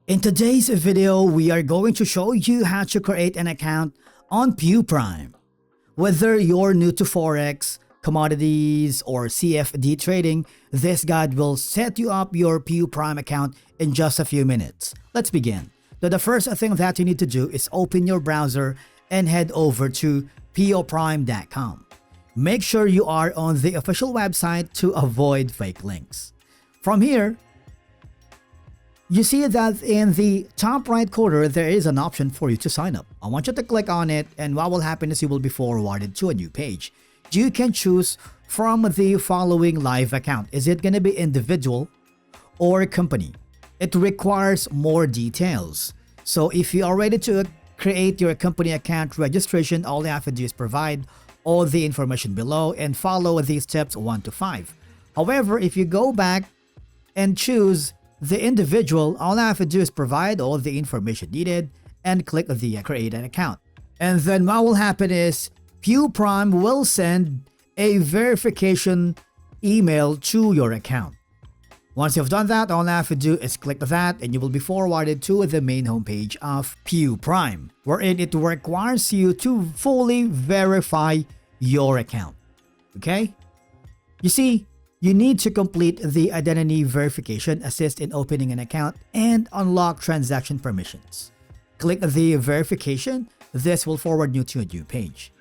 In today's video, we are going to show you how to create an account on Prime. Whether you're new to Forex, commodities, or CFD trading, this guide will set you up your Prime account in just a few minutes. Let's begin. So the first thing that you need to do is open your browser and head over to poprime.com. Make sure you are on the official website to avoid fake links. From here, you see that in the top right corner, there is an option for you to sign up. I want you to click on it, and what will happen is you will be forwarded to a new page. You can choose from the following live account. Is it going to be individual or company? It requires more details. So if you are ready to create your company account registration, all you have to do is provide all the information below and follow these steps 1 to 5. However, if you go back and choose the individual, all I have to do is provide all the information needed and click the create an account. And then what will happen is Prime will send a verification email to your account. Once you've done that, all I have to do is click that and you will be forwarded to the main homepage of Prime, wherein it requires you to fully verify your account. Okay? You see, you need to complete the identity verification, assist in opening an account, and unlock transaction permissions. Click the verification. This will forward you to a new page.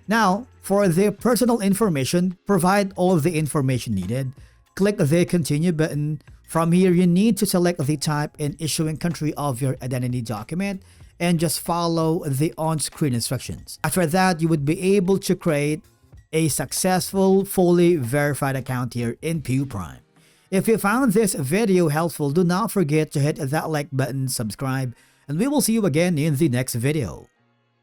Now, for the personal information, provide all the information needed. Click the continue button. From here, you need to select the type and issuing country of your identity document and just follow the on-screen instructions. After that, you would be able to create a successful, fully verified account here in Prime. If you found this video helpful, do not forget to hit that like button, subscribe, and we will see you again in the next video.